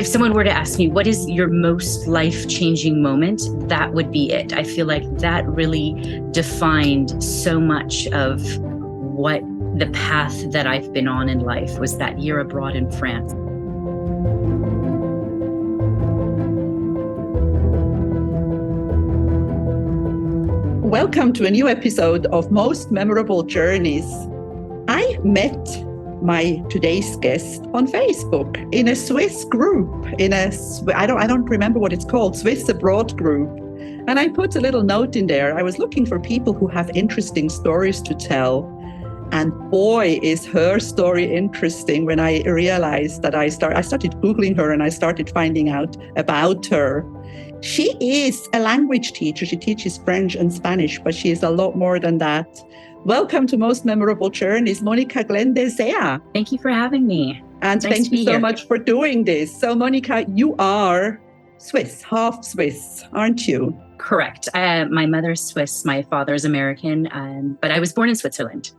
If someone were to ask me, what is your most life-changing moment? That would be it. I feel like that really defined so much of what the path that I've been on in life was that year abroad in France. Welcome to a new episode of Most Memorable Journeys. I met my today's guest on Facebook in a Swiss group, I don't remember what it's called, Swiss Abroad group. And I put a little note in there. I was looking for people who have interesting stories to tell. And boy, is her story interesting when I realized that I started Googling her and I started finding out about her. She is a language teacher. She teaches French and Spanish, but she is a lot more than that. Welcome to Most Memorable Journeys, Monica Glenn de Zea. Thank you for having me. And thank you so much for doing this. So Monica, you are Swiss, half Swiss, aren't you? Correct. My mother's Swiss, my father's American, but I was born in Switzerland.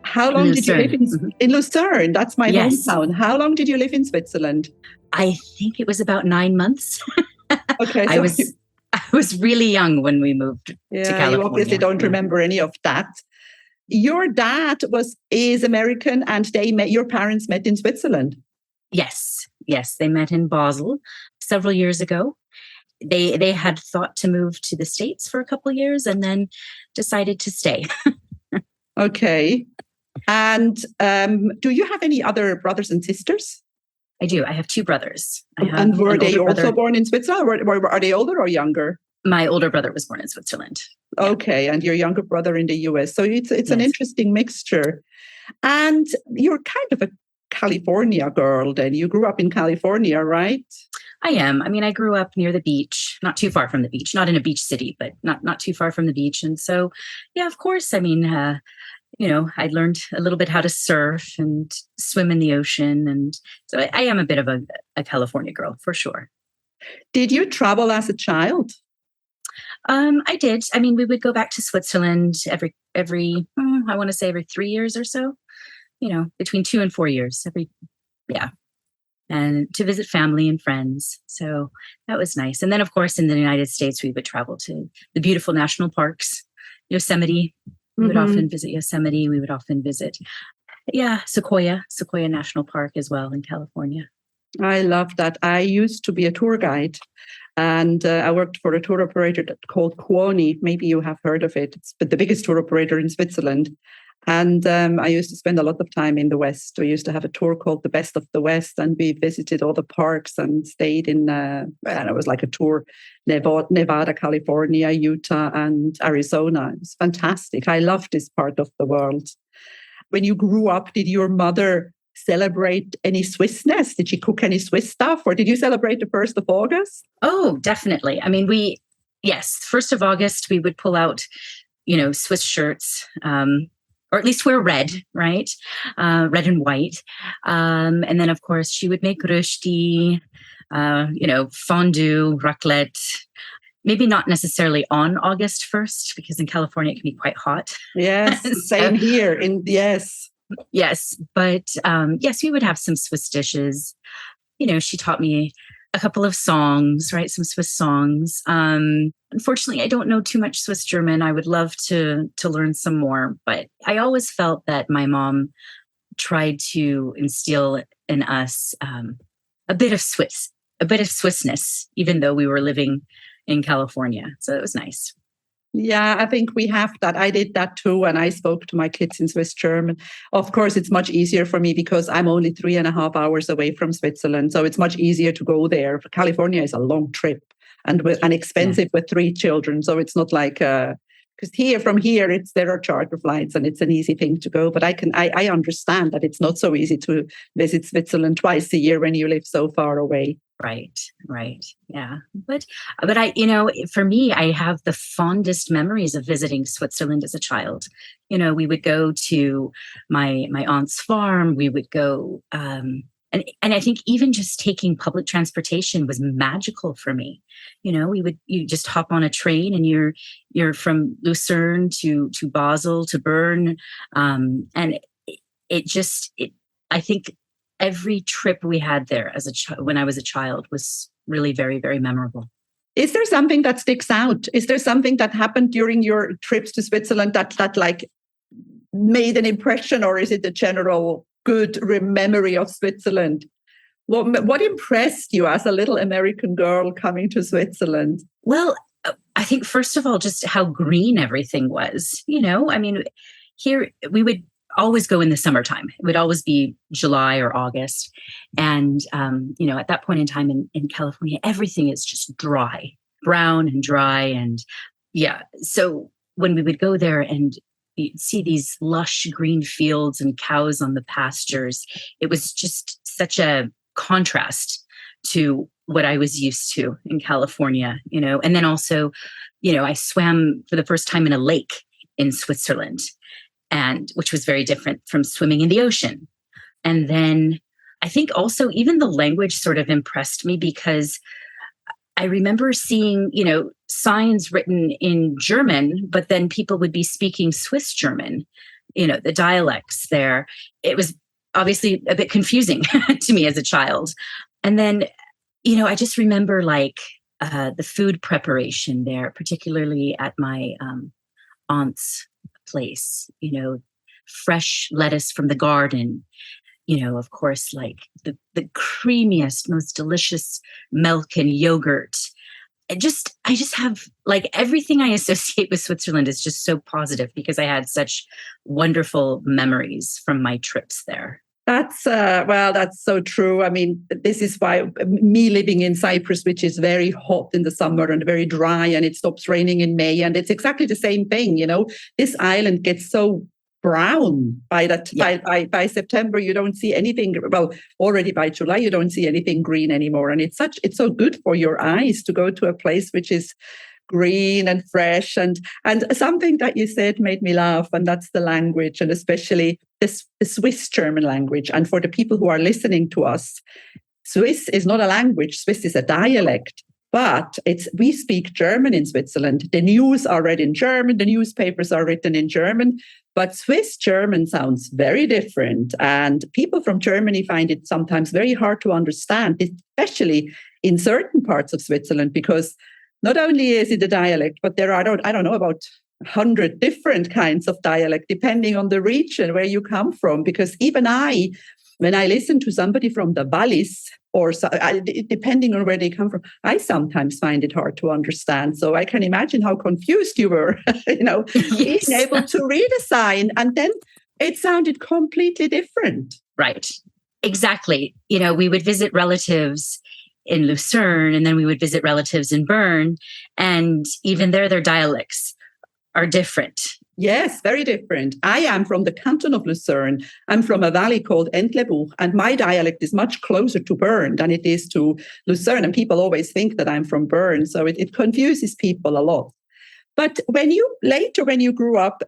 How long did you live in Lucerne? That's my hometown. How long did you live in Switzerland? I think it was about 9 months. Okay, I was really young when we moved to California. You obviously don't remember any of that. Your dad is American, and your parents met in Switzerland. Yes, they met in Basel several years ago. They had thought to move to the States for a couple of years and then decided to stay. Okay. And do you have any other brothers and sisters? I do. I have two brothers. And were they also born in Switzerland? Are they older or younger? My older brother was born in Switzerland. Yeah. Okay. And your younger brother in the US. So it's an interesting mixture. And you're kind of a California girl then. You grew up in California, right? I am. I mean, I grew up near the beach, not too far from the beach, not in a beach city, but not too far from the beach. And so, yeah, of course, I mean, I learned a little bit how to surf and swim in the ocean. And so I am a bit of a California girl, for sure. Did you travel as a child? I did. I mean, we would go back to Switzerland every I want to say every 3 years or so, between 2 and 4 years, and to visit family and friends. So that was nice. And then, of course, in the United States, we would travel to the beautiful national parks, Yosemite. We would often visit Yosemite. We would often visit, Sequoia National Park as well in California. I love that. I used to be a tour guide, and I worked for a tour operator called Kuoni. Maybe you have heard of it. It's the biggest tour operator in Switzerland. And I used to spend a lot of time in the West. We used to have a tour called The Best of the West, and we visited all the parks and stayed in, it was like a tour, Nevada, California, Utah, and Arizona. It was fantastic. I love this part of the world. When you grew up, did your mother celebrate any Swissness? Did she cook any Swiss stuff, or did you celebrate the 1st of August? Oh, definitely. I mean, 1st of August, we would pull out, Swiss shirts, or at least wear red, right? Red and white. And then, of course, she would make rösti, fondue, raclette. Maybe not necessarily on August 1st, because in California it can be quite hot. Yes, same here. Yes, but yes, we would have some Swiss dishes. She taught me a couple of songs, right? Some Swiss songs. Unfortunately, I don't know too much Swiss German. I would love to learn some more, but I always felt that my mom tried to instill in us a bit of Swissness, even though we were living in California. So it was nice. Yeah, I think we have that. I did that too, and I spoke to my kids in Swiss German. Of course, it's much easier for me because I'm only 3.5 hours away from Switzerland, so it's much easier to go there. California is a long trip and expensive with 3 children, so it's not like because from here there are charter flights and it's an easy thing to go. But I understand that it's not so easy to visit Switzerland twice a year when you live so far away. Right. Yeah. But for me, I have the fondest memories of visiting Switzerland as a child. We would go to my aunt's farm. We would go, and I think even just taking public transportation was magical for me. You just hop on a train and you're from Lucerne to Basel to Bern. And I think every trip we had there when I was a child was really very, very memorable. Is there something that sticks out? Is there something that happened during your trips to Switzerland that like made an impression, or is it a general good memory of Switzerland? What impressed you as a little American girl coming to Switzerland? Well, I think first of all, just how green everything was. I mean, here we would always go in the summertime. It would always be July or August. And, at that point in time in California, everything is just dry, brown and dry. And yeah, so when we would go there and you'd see these lush green fields and cows on the pastures, it was just such a contrast to what I was used to in California, and then also, I swam for the first time in a lake in Switzerland, and which was very different from swimming in the ocean. And then I think also even the language sort of impressed me, because I remember seeing, signs written in German, but then people would be speaking Swiss German, the dialects there. It was obviously a bit confusing to me as a child. And then, I just remember the food preparation there, particularly at my aunt's place, fresh lettuce from the garden, of course, like the creamiest, most delicious milk and yogurt. I just have like everything I associate with Switzerland is just so positive, because I had such wonderful memories from my trips there. That's that's so true. I mean, this is why me living in Cyprus, which is very hot in the summer and very dry, and it stops raining in May, and it's exactly the same thing. This island gets so brown by September. You don't see anything. Well, already by July, you don't see anything green anymore, and it's so good for your eyes to go to a place which is green and fresh. And something that you said made me laugh, and that's the language, and especially the Swiss German language. And for the people who are listening to us, Swiss is not a language. Swiss is a dialect. But we speak German in Switzerland. The news are read in German. The newspapers are written in German. But Swiss German sounds very different. And people from Germany find it sometimes very hard to understand, especially in certain parts of Switzerland, because not only is it a dialect, but there are, I don't know, about 100 different kinds of dialect, depending on the region where you come from. Because even when I listen to somebody from the Wallis, depending on where they come from, I sometimes find it hard to understand. So I can imagine how confused you were, Yes. being able to read a sign, and then it sounded completely different. Right. Exactly. We would visit relatives in Lucerne, and then we would visit relatives in Bern, and even their dialects are different. Yes, very different. I am from the canton of Lucerne. I'm from a valley called Entlebuch, and my dialect is much closer to Bern than it is to Lucerne. And people always think that I'm from Bern, so it confuses people a lot. But when you grew up,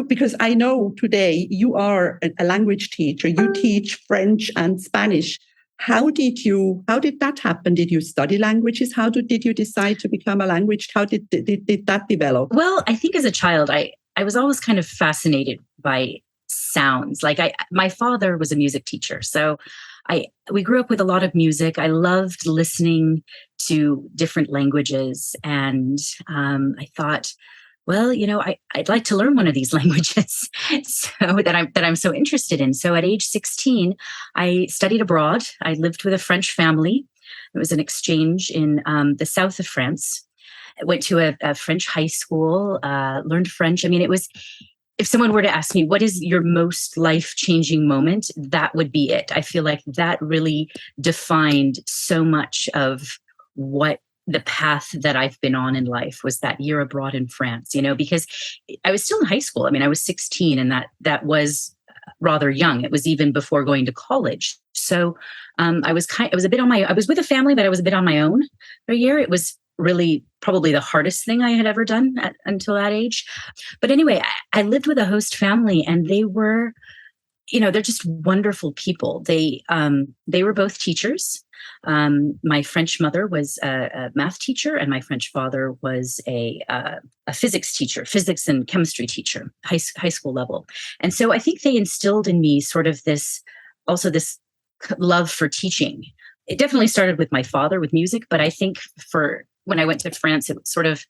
because I know today you are a language teacher, you teach French and Spanish. How did that happen? Did you study languages? How did you decide to become a language? How did that develop? Well, I think as a child, I was always kind of fascinated by sounds. Like my father was a music teacher, so we grew up with a lot of music. I loved listening to different languages, and I thought, well, I'd like to learn one of these languages so that I'm so interested in. So at age 16, I studied abroad. I lived with a French family. It was an exchange in the south of France. I went to a French high school, learned French. I mean, it was, if someone were to ask me, what is your most life-changing moment? That would be it. I feel like that really defined so much of what the path that I've been on in life was, that year abroad in France, because I was still in high school. I mean, I was 16, and that was rather young. It was even before going to college. So I was with a family, but I was a bit on my own for a year. It was really probably the hardest thing I had ever done until that age. But anyway, I lived with a host family, and they were, they're just wonderful people. They were both teachers. My French mother was a math teacher, and my French father was a physics teacher, physics and chemistry teacher, high school level. And so I think they instilled in me sort of this love for teaching. It definitely started with my father with music, but I think for when I went to France, it sort of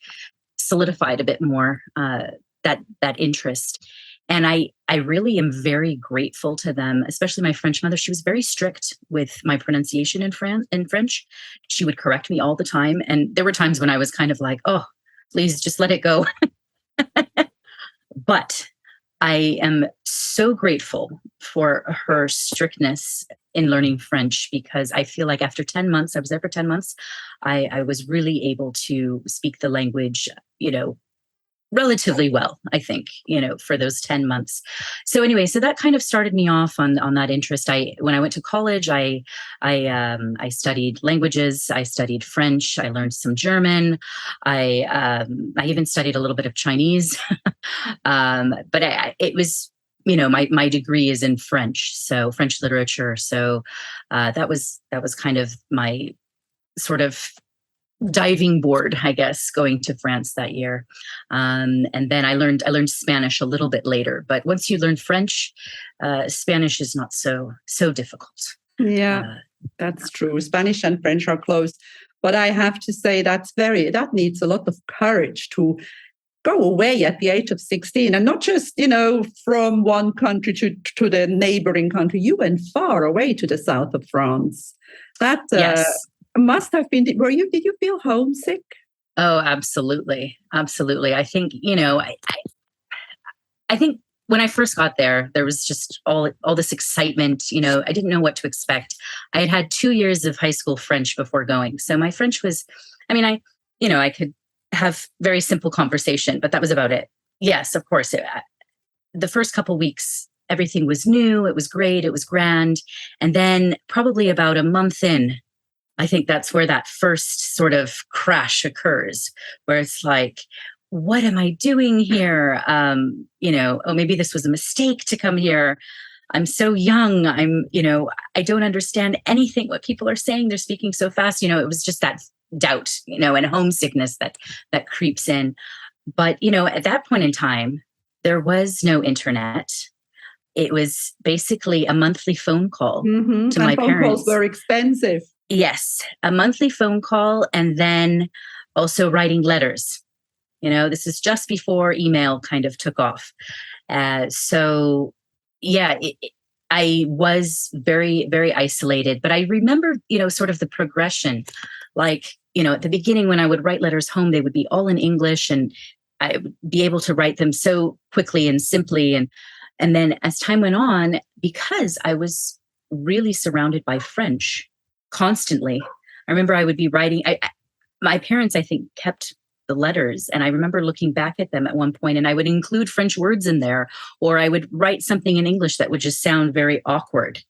solidified a bit more that interest. And I really am very grateful to them, especially my French mother. She was very strict with my pronunciation in French. She would correct me all the time. And there were times when I was kind of like, oh, please just let it go. But I am so grateful for her strictness in learning French, because I feel like after 10 months, I was there for 10 months, I was really able to speak the language, relatively well, I think, for those 10 months. So anyway, so that kind of started me off on that interest. When I went to college, I studied languages. I studied French. I learned some German. I even studied a little bit of Chinese. But it was, my degree is in French, so French literature. So that was kind of my sort of diving board, I guess, going to France that year. And then I learned Spanish a little bit later. But once you learn French, Spanish is not so difficult. Yeah, that's true. Spanish and French are close. But I have to say that needs a lot of courage to go away at the age of 16, and not just, from one country to the neighboring country. You went far away to the south of France. That yes. Must have been. Did you feel homesick? Oh, absolutely. Absolutely. I think, I think when I first got there was just all this excitement. I didn't know what to expect. I had 2 years of high school French before going. So my French was, I could have very simple conversation, but that was about it. Yes, of course. The first couple weeks, everything was new. It was great. It was grand. And then probably about a month in, I think that's where that first sort of crash occurs, where it's like, what am I doing here? Oh, maybe this was a mistake to come here. I'm so young. I don't understand anything what people are saying. They're speaking so fast. It was just that doubt, and homesickness that creeps in. But, at that point in time, there was no internet. It was basically a monthly phone call to and my phone parents. Calls were expensive. Yes, a monthly phone call, and then also writing letters. This is just before email kind of took off. So, yeah, I was very, very isolated. But I remember, sort of the progression. Like, at the beginning when I would write letters home, they would be all in English, and I would be able to write them so quickly and simply. And then as time went on, because I was really surrounded by French constantly, I remember I would be writing. My parents, I think, kept the letters, and I remember looking back at them at one point, and I would include French words in there, or I would write something in English that would just sound very awkward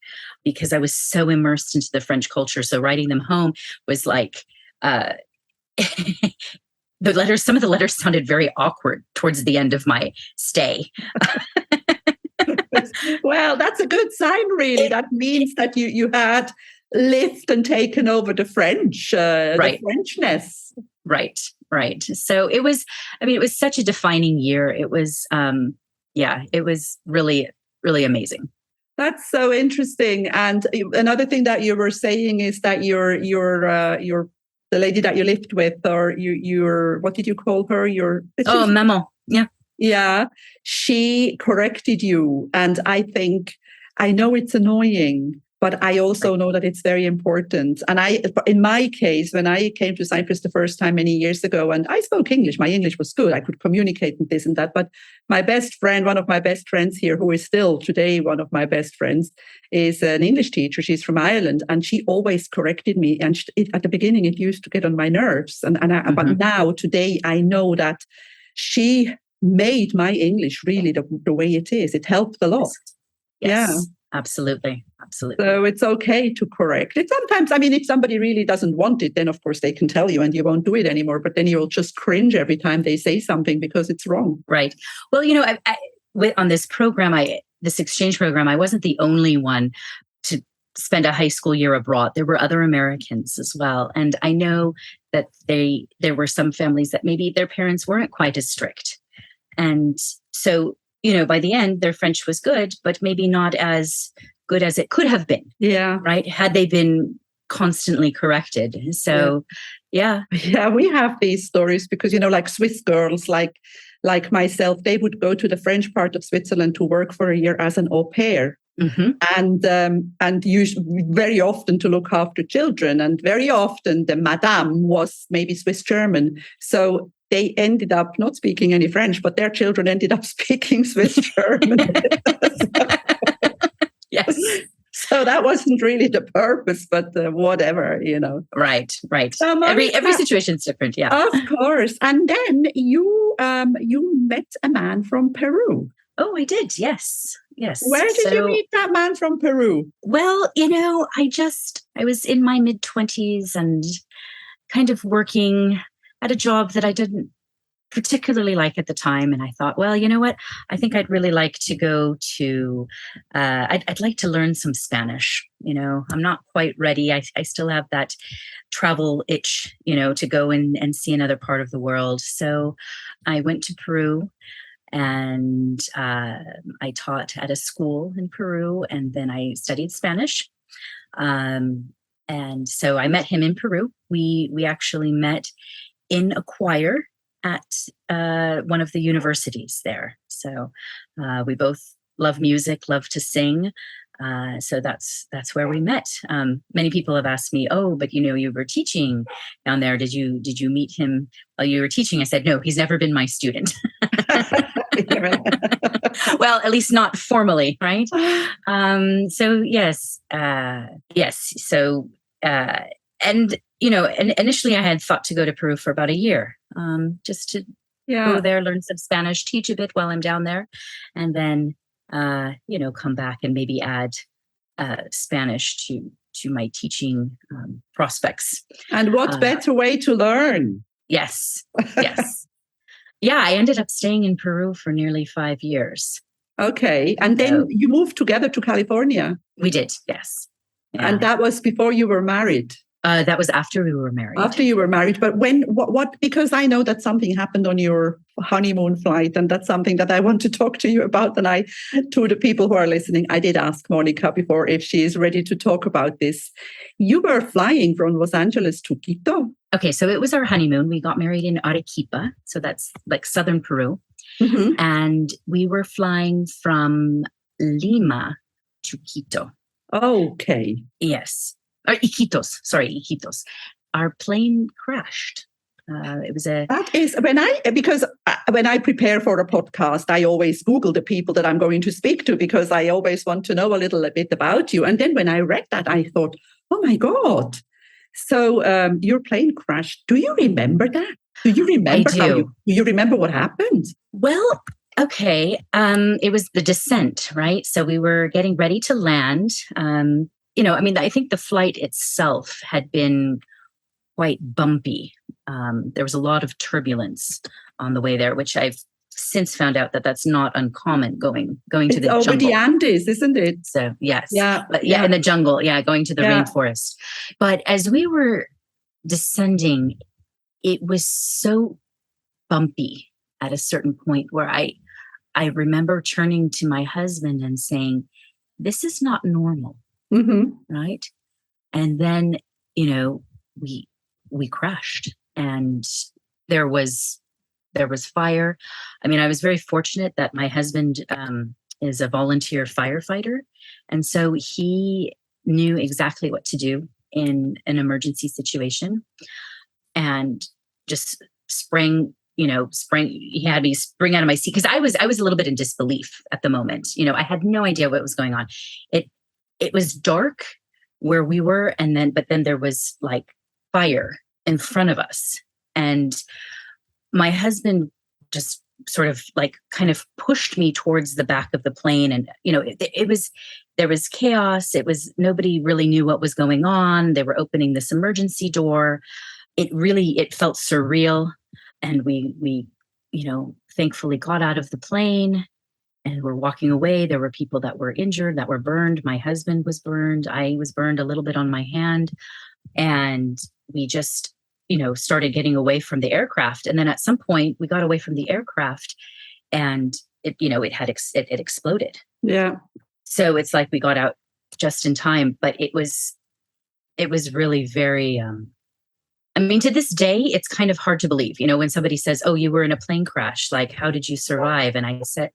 because I was so immersed into the French culture. So writing them home was like, some of the letters sounded very awkward towards the end of my stay. Well, that's a good sign, really. That means that you had lived and taken over the French, right. the Frenchness. Right. So it was such a defining year. It was, it was really, really amazing. That's so interesting. And another thing that you were saying is that the lady that you lived with, or your what did you call her? Maman. Yeah. Yeah, she corrected you. And I think, I know it's annoying, but I also know that it's very important. And in my case, when I came to Cyprus the first time many years ago, and I spoke English, my English was good. I could communicate and this and that. But my best friend, one of my best friends here, who is still today one of my best friends, is an English teacher. She's from Ireland, and she always corrected me. And at the beginning, it used to get on my nerves. But now, today, I know that she made my English really the way it is. It helped a lot. Yes, yeah, absolutely. So it's okay to correct it. Sometimes, if somebody really doesn't want it, then of course they can tell you and you won't do it anymore. But then you'll just cringe every time they say something because it's wrong. Right. Well, on this program, this exchange program, I wasn't the only one to spend a high school year abroad. There were other Americans as well. And I know that there were some families that maybe their parents weren't quite as strict. And so, by the end, their French was good, but maybe not as good as it could have been. Yeah. Right. Had they been constantly corrected. So, yeah. Yeah, we have these stories because, like Swiss girls, like myself, they would go to the French part of Switzerland to work for a year as an au pair. And usually very often to look after children. And very often the madame was maybe Swiss German. So they ended up not speaking any French, but their children ended up speaking Swiss German. Yes. So that wasn't really the purpose, but whatever, Right. Every situation's different. Yeah. Of course. And then you met a man from Peru. Oh, I did. Yes. Where did you meet that man from Peru? Well, I was in my mid-20s and kind of working at a job that I didn't particularly like at the time. And I thought, well, you know what? I think I'd really like to go to, I'd like to learn some Spanish. I'm not quite ready. I still have that travel itch, to go and see another part of the world. So I went to Peru. And I taught at a school in Peru, and then I studied Spanish. And so I met him in Peru. We actually met in a choir at one of the universities there. So we both love music, love to sing. So that's where we met. Many people have asked me, "Oh, but you were teaching down there. Did you meet him while you were teaching?" I said, "No, he's never been my student." Well, at least not formally, right? So yes. So and initially I had thought to go to Peru for about a year, just to go there, learn some Spanish, teach a bit while I'm down there, and then come back and maybe add Spanish to my teaching prospects. And what better way to learn? Yes. Yeah, I ended up staying in Peru for nearly 5 years. Okay. And then you moved together to California. We did, yes. Yeah. And that was before you were married? That was after we were married. After you were married. But what, because I know that something happened on your honeymoon flight, and that's something that I want to talk to you about. And to the people who are listening, I did ask Monica before if she is ready to talk about this. You were flying from Los Angeles to Quito. Okay, so it was our honeymoon. We got married in Arequipa. So that's like southern Peru. Mm-hmm. And we were flying from Lima to Quito. Okay. Yes. Iquitos. Our plane crashed. It was that is when I prepare for a podcast, I always Google the people that I'm going to speak to, because I always want to know a little bit about you. And then when I read that, I thought, oh my God. So your plane crashed. Do you remember that? Do you remember? I do. Do you remember what happened? Well, okay. It was the descent, right? So we were getting ready to land. I think the flight itself had been quite bumpy. There was a lot of turbulence on the way there, which I've since found out that that's not uncommon going to the jungle. Over the Andes, isn't it? So yes, yeah, in the jungle, going to the rainforest. But as we were descending, it was so bumpy at a certain point where I remember turning to my husband and saying, "This is not normal." Mm-hmm. Right. And then, we crashed, and there was fire. I mean, I was very fortunate that my husband is a volunteer firefighter. And so he knew exactly what to do in an emergency situation, and just he had me spring out of my seat, because I was a little bit in disbelief at the moment. I had no idea what was going on. It was dark where we were, but then there was like fire in front of us. And my husband just sort of kind of pushed me towards the back of the plane. And, there was chaos. Nobody really knew what was going on. They were opening this emergency door. It felt surreal. And we thankfully got out of the plane and we're walking away. There were people that were injured, that were burned. My husband was burned. I was burned a little bit on my hand. And we just, started getting away from the aircraft. And then at some point we got away from the aircraft, and it exploded. Yeah. So it's like we got out just in time, but it was really very, I mean, to this day, it's kind of hard to believe, when somebody says, "Oh, you were in a plane crash, like, how did you survive?" And I said,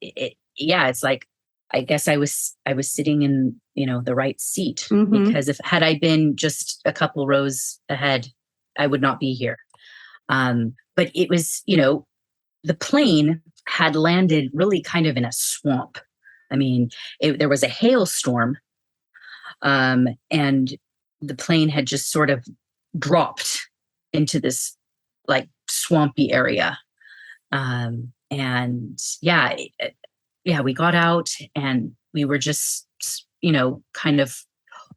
yeah, it's like, I guess I was sitting in, the right seat, because had I been just a couple rows ahead, I would not be here. But it was, the plane had landed really kind of in a swamp. I mean, there was a hailstorm, and the plane had just sort of dropped into this like swampy area. And yeah, we got out and we were just, kind of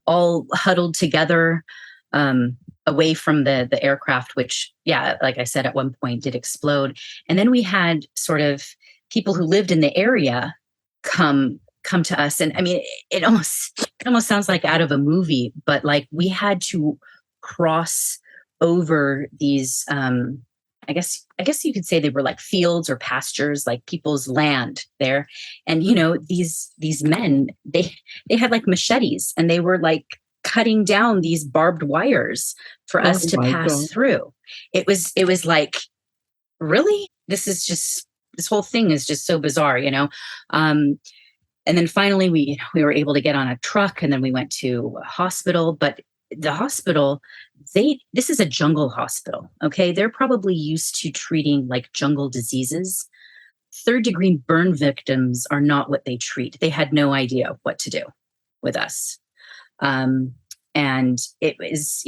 all huddled together, away from the aircraft, which, yeah, like I said, at one point did explode. And then we had sort of people who lived in the area come to us. And I mean, it almost sounds like out of a movie, but like we had to cross over these, I guess you could say they were like fields or pastures, like people's land there. And these men, they had like machetes, and they were like cutting down these barbed wires for us to pass through. It was like, really? This whole thing is just so bizarre, and then finally we were able to get on a truck, and then we went to a hospital. But the hospital, this is a jungle hospital. Okay. They're probably used to treating like jungle diseases. 3rd-degree burn victims are not what they treat. They had no idea what to do with us. And it was,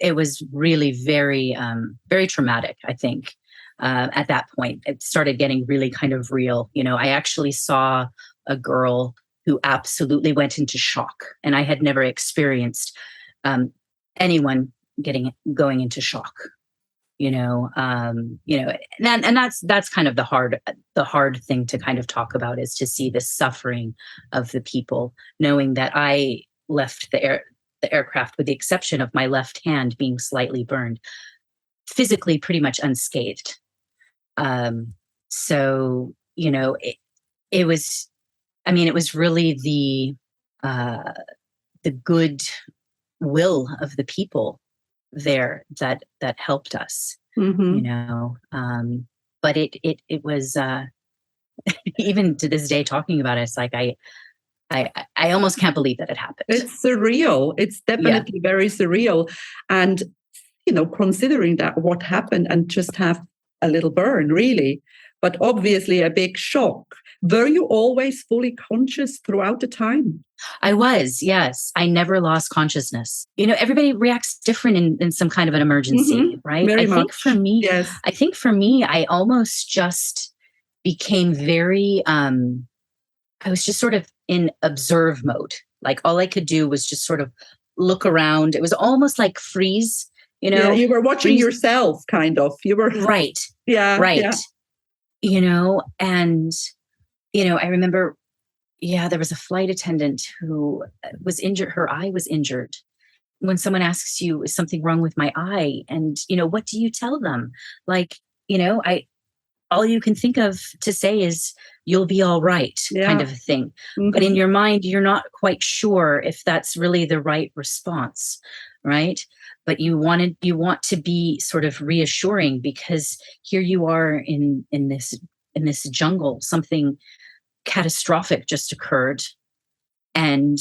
it was really very, very traumatic, I think. At that point, it started getting really kind of real. I actually saw a girl who absolutely went into shock, and I had never experienced anyone going into shock. And that's kind of the hard thing to kind of talk about, is to see the suffering of the people, knowing that I left the aircraft, with the exception of my left hand being slightly burned, physically pretty much unscathed. So, it was, I mean, it was really the good will of the people there that helped us, but it was, even to this day, talking about it, it's like, I almost can't believe that it happened. It's surreal. It's definitely very surreal. And, considering that what happened, and just have a little burn, really, but obviously a big shock. Were you always fully conscious throughout the time? I was, yes. I never lost consciousness. Everybody reacts different in some kind of an emergency, right? Very much. Yes. I think for me, I almost just became very, I was just sort of in observe mode. Like all I could do was just sort of look around. It was almost like freeze, Yeah, you were watching yourself, kind of. You were right. Yeah. Right. Yeah. And, I remember, there was a flight attendant who was injured. Her eye was injured. When someone asks you, is something wrong with my eye? And, what do you tell them? Like, all you can think of to say is, you'll be all right, kind of a thing. But in your mind, you're not quite sure if that's really the right response, right? But you want to be sort of reassuring, because here you are in this jungle, something catastrophic just occurred, and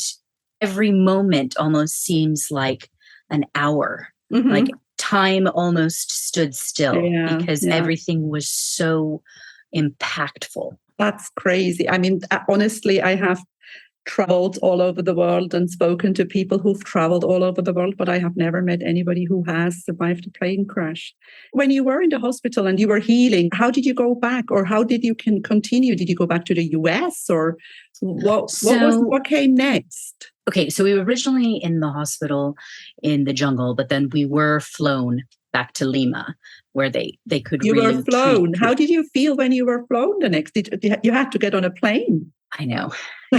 every moment almost seems like an hour. Like time almost stood still, because everything was so impactful. That's crazy. I mean, honestly, I have traveled all over the world and spoken to people who've traveled all over the world, but I have never met anybody who has survived a plane crash. When you were in the hospital and you were healing, how did you go back, or how did you continue? Did you go back to the US, or what came next? Okay, so we were originally in the hospital in the jungle, but then we were flown back to Lima, where they could You really were flown. How did you feel when you were flown the next? You had to get on a plane? I know.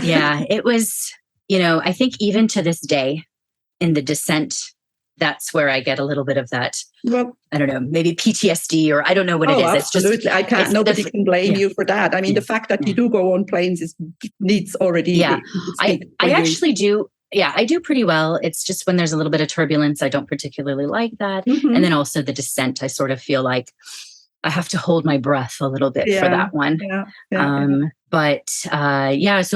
Yeah, it was, I think even to this day, in the descent that's where I get a little bit of that. Well, I don't know, maybe PTSD, or I don't know what it is. Absolutely. It's just, I can't, nobody can blame you for that. I mean, the fact that you do go on planes needs already speak for I you. actually do. Yeah, I do pretty well. It's just when there's a little bit of turbulence, I don't particularly like that. Mm-hmm. And then also the descent, I sort of feel like I have to hold my breath a little bit for that one. So,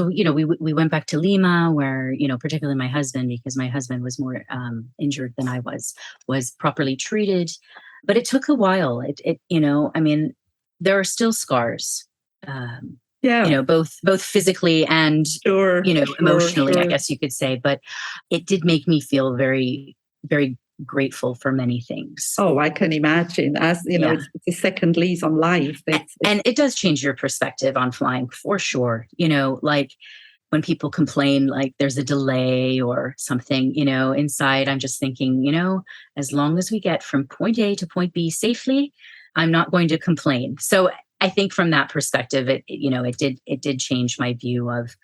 we went back to Lima, where, particularly my husband, because my husband was more injured than I was properly treated. But it took a while. There are still scars. Both physically and emotionally, I guess you could say. But it did make me feel very, very grateful for many things. Oh, I can imagine. As you know, it's a second lease on life. And it does change your perspective on flying for sure. Like when people complain, like there's a delay or something, inside, I'm just thinking, as long as we get from point A to point B safely, I'm not going to complain. So I think from that perspective, it did change my view of,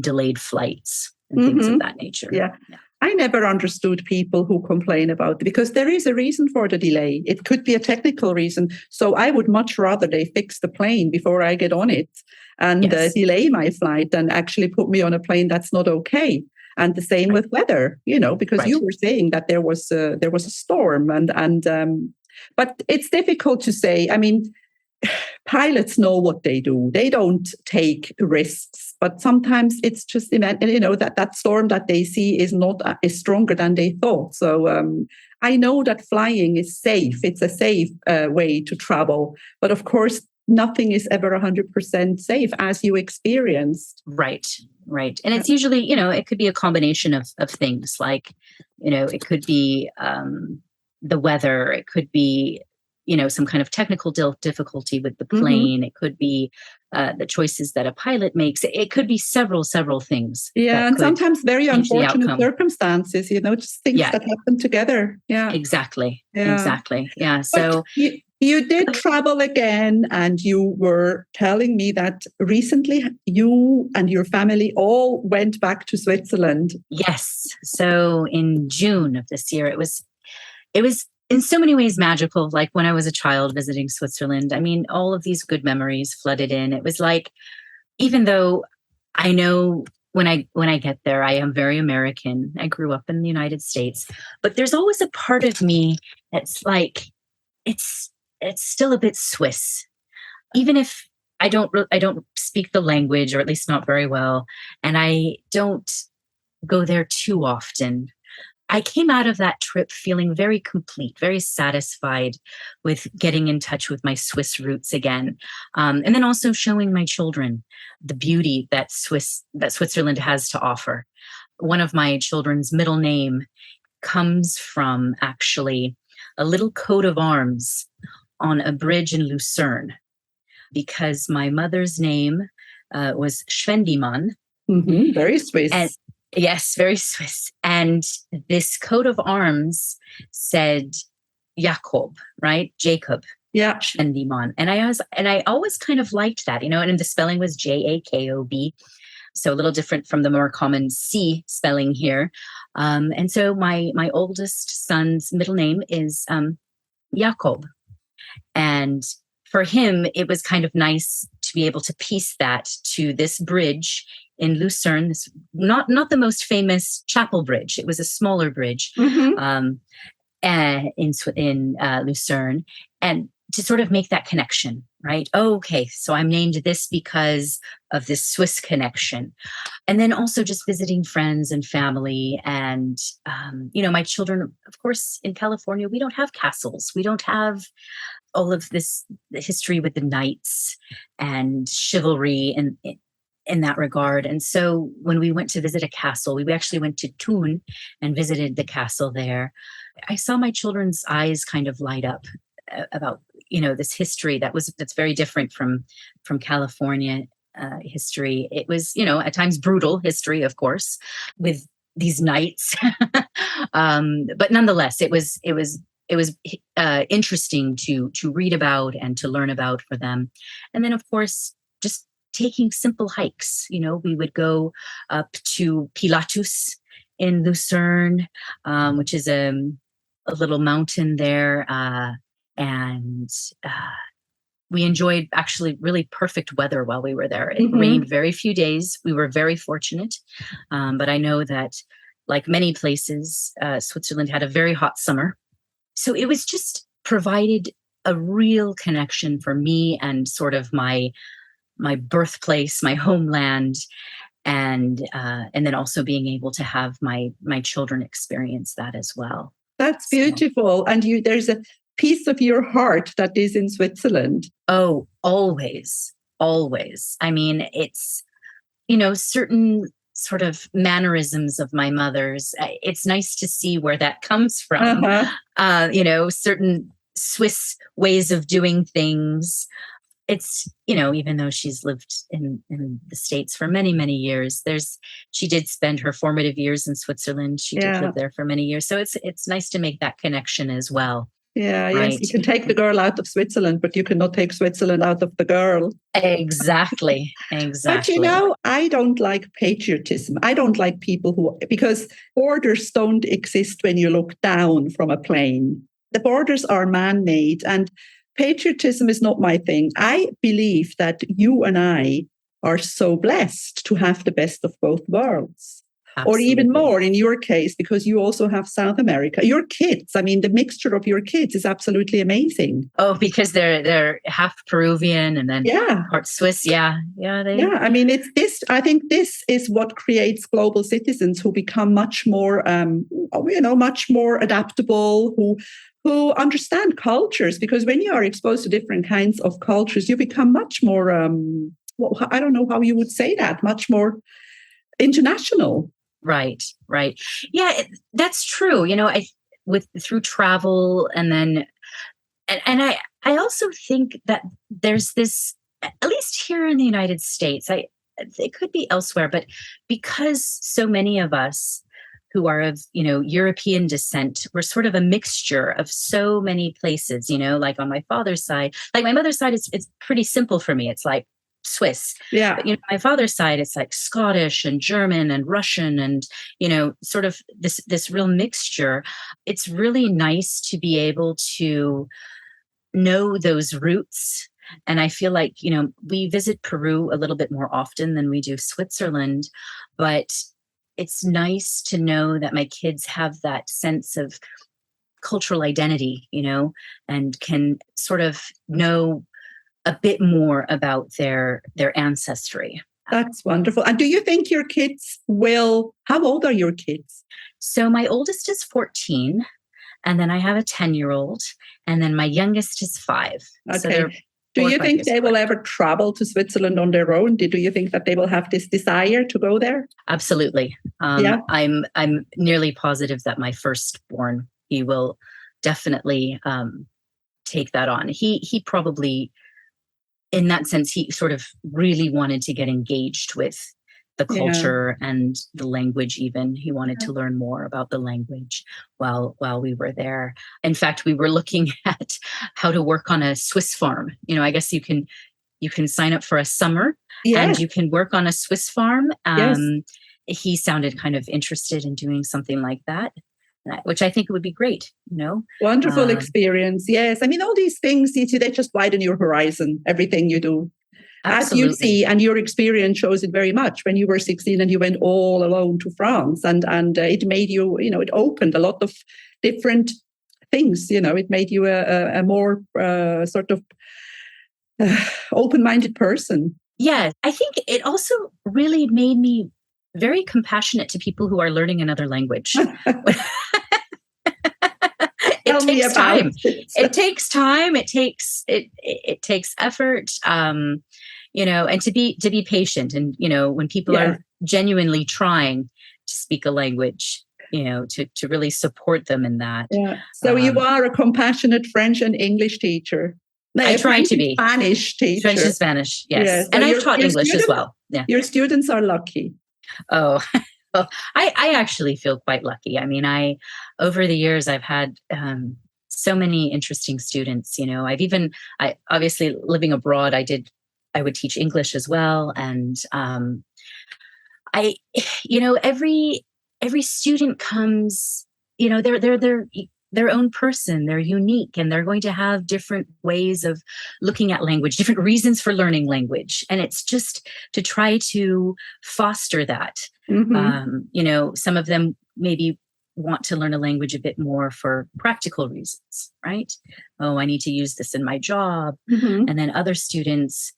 delayed flights and things of that nature. Yeah. I never understood people who complain about it, because there is a reason for the delay. It could be a technical reason. So I would much rather they fix the plane before I get on it and delay my flight than actually put me on a plane that's not okay. And the same with weather, because you were saying that there was a storm but it's difficult to say. I mean, pilots know what they do. They don't take risks, but sometimes it's just, that storm that they see is stronger than they thought. So I know that flying is safe. It's a safe way to travel. But of course, nothing is ever 100% safe, as you experienced. Right. And it's usually, it could be a combination of things, like, it could be the weather. It could be, some kind of technical difficulty with the plane. It could be the choices that a pilot makes. It could be several things. Yeah, and sometimes very unfortunate circumstances, just things that happen together. Yeah, exactly. Yeah. So you did travel again, and you were telling me that recently you and your family all went back to Switzerland. Yes. So in June of this year, it was in so many ways magical. Like when I was a child visiting Switzerland, I mean, all of these good memories flooded in. It was like, even though I know when I get there, I am very American. I grew up in the United States, but there's always a part of me that's like, it's still a bit Swiss, even if I don't speak the language, or at least not very well, and I don't go there too often. I came out of that trip feeling very complete, very satisfied with getting in touch with my Swiss roots again. And then also showing my children the beauty that Switzerland has to offer. One of my children's middle name comes from actually a little coat of arms on a bridge in Lucerne, because my mother's name was Schwendimann. Mm-hmm. Very Swiss. Yes, very Swiss. And this coat of arms said Jakob, right? Jacob. Yeah. Schwendimann. And I always kind of liked that, and the spelling was Jakob. So a little different from the more common C spelling here. And so my oldest son's middle name is Jakob. And for him, it was kind of nice to be able to piece that to this bridge in Lucerne, this not the most famous chapel bridge. It was a smaller bridge in Lucerne, and to sort of make that connection, right? Oh, okay, so I'm named this because of this Swiss connection. And then also just visiting friends and family. And, my children, of course, in California, we don't have castles. We don't have all of this history with the knights and chivalry and in that regard. And so when we went to visit a castle, we actually went to Thun and visited the castle there. I saw my children's eyes kind of light up about, this history that's very different from California history. It was, at times brutal history, of course, with these knights. But nonetheless, it was interesting to read about and to learn about for them. And then, of course, just taking simple hikes. We would go up to Pilatus in Lucerne, which is a little mountain there. And we enjoyed actually really perfect weather while we were there. It rained very few days. We were very fortunate. But I know that, like many places, Switzerland had a very hot summer. So it was just provided a real connection for me and sort of my birthplace, my homeland, and then also being able to have my children experience that as well. That's beautiful. And there's a piece of your heart that is in Switzerland. Oh, always, always. I mean, it's, certain sort of mannerisms of my mother's. It's nice to see where that comes from. Certain Swiss ways of doing things. It's, even though she's lived in the States for many, many years, she did spend her formative years in Switzerland. She did live there for many years. So it's nice to make that connection as well. Yeah, right? Yes. You can take the girl out of Switzerland, but you cannot take Switzerland out of the girl. Exactly. But I don't like patriotism. I don't like people because borders don't exist when you look down from a plane. The borders are man-made, and patriotism is not my thing. I believe that you and I are so blessed to have the best of both worlds. Absolutely. Or even more in your case, because you also have South America. Your kids, I mean, the mixture of your kids is absolutely amazing. Oh, because they're half Peruvian and then part Swiss. Yeah. I mean, it's this. I think this is what creates global citizens who become much more, much more adaptable, who understand cultures. Because when you are exposed to different kinds of cultures, you become much more. I don't know how you would say that. Much more international. Right. Yeah, that's true. Through travel, and then, and I also think that there's this, at least here in the United States, it could be elsewhere, but because so many of us who are of, European descent, we're sort of a mixture of so many places, like on my father's side, like my mother's side, it's pretty simple for me. It's like Swiss. Yeah. But, my father's side, it's like Scottish and German and Russian and, sort of this real mixture. It's really nice to be able to know those roots. And I feel like, we visit Peru a little bit more often than we do Switzerland, but it's nice to know that my kids have that sense of cultural identity, and can sort of know a bit more about their ancestry. That's wonderful. And do you think your kids how old are your kids? So my oldest is 14, and then I have a 10-year-old, and then my youngest is 5. Okay. So do you think they will ever travel to Switzerland on their own? Do you think that they will have this desire to go there? Absolutely. I'm nearly positive that my firstborn, he will definitely take that on. He probably, in that sense, he sort of really wanted to get engaged with the culture and the language. Even he wanted to learn more about the language while we were there. In fact, we were looking at how to work on a Swiss farm. I guess you can sign up for a summer and you can work on a Swiss farm. He sounded kind of interested in doing something like that, which I think would be great, Wonderful experience. Yes. I mean, all these things, they just widen your horizon, everything you do. Absolutely. As you see, and your experience shows it very much when you were 16 and you went all alone to France, and it made you, it opened a lot of different things, it made you a more sort of open-minded person. Yeah, I think it also really made me very compassionate to people who are learning another language. It takes time. It takes time. It takes effort. And to be patient, and when people are genuinely trying to speak a language, to really support them in that. Yeah. So you are a compassionate French and English teacher. No, I try to be. Spanish teacher. French and Spanish, yes. So and I've taught English as well. Yeah. Your students are lucky. Oh, well, I actually feel quite lucky. I mean, over the years, I've had so many interesting students. I obviously living abroad, I would teach English as well. And every every student comes, they're their own person, they're unique, and they're going to have different ways of looking at language, different reasons for learning language. And it's just to try to foster that. Some of them maybe want to learn a language a bit more for practical reasons, right? Oh, I need to use this in my job. And then other students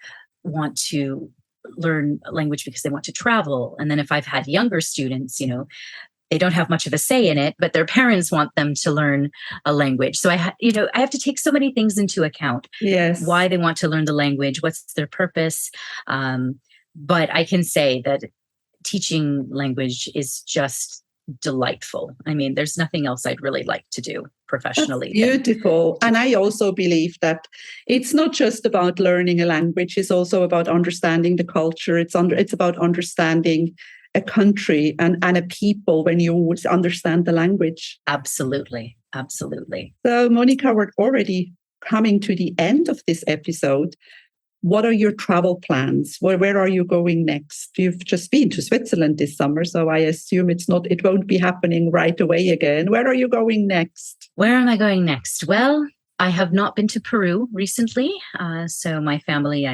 want to learn a language because they want to travel. And then if I've had younger students, they don't have much of a say in it, but their parents want them to learn a language. So I have to take so many things into account. Yes. Why they want to learn the language, what's their purpose. But I can say that teaching language is just delightful. I mean, there's nothing else I'd really like to do professionally. That's beautiful. And I also believe that it's not just about learning a language, it's also about understanding the culture. It's about understanding a country and a people when you understand the language. Absolutely. Absolutely. So, Monica, we're already coming to the end of this episode. What are your travel plans? Where are you going next? You've just been to Switzerland this summer, so I assume it won't be happening right away again. Where are you going next? Where am I going next? Well, I have not been to Peru recently. So my family,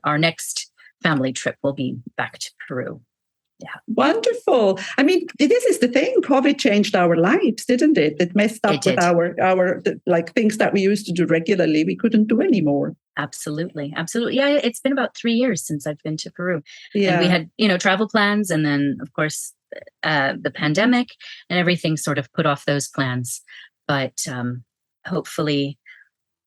our next family trip will be back to Peru. Yeah. Wonderful. I mean, this is the thing. COVID changed our lives, didn't it? It messed up with our things that we used to do regularly. We couldn't do anymore. Absolutely. Absolutely. Yeah. It's been about 3 years since I've been to Peru. Yeah. And we had, travel plans. And then, of course, the pandemic and everything sort of put off those plans. But hopefully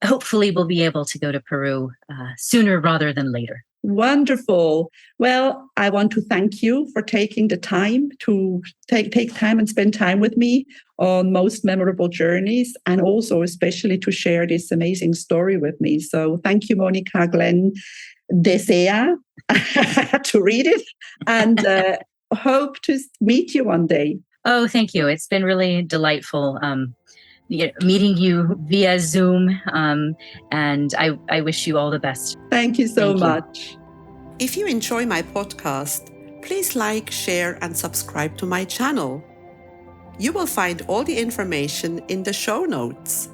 we'll be able to go to Peru sooner rather than later. Wonderful. Well, I want to thank you for taking the time to take time and spend time with me on Most Memorable Journeys, and also especially to share this amazing story with me. So thank you, Monica. Glenn de Zea. I had to read it, and hope to meet you one day. Oh, thank you. It's been really delightful meeting you via Zoom, and I wish you all the best. Thank you so much. If you enjoy my podcast, please like, share, and subscribe to my channel. You will find all the information in the show notes.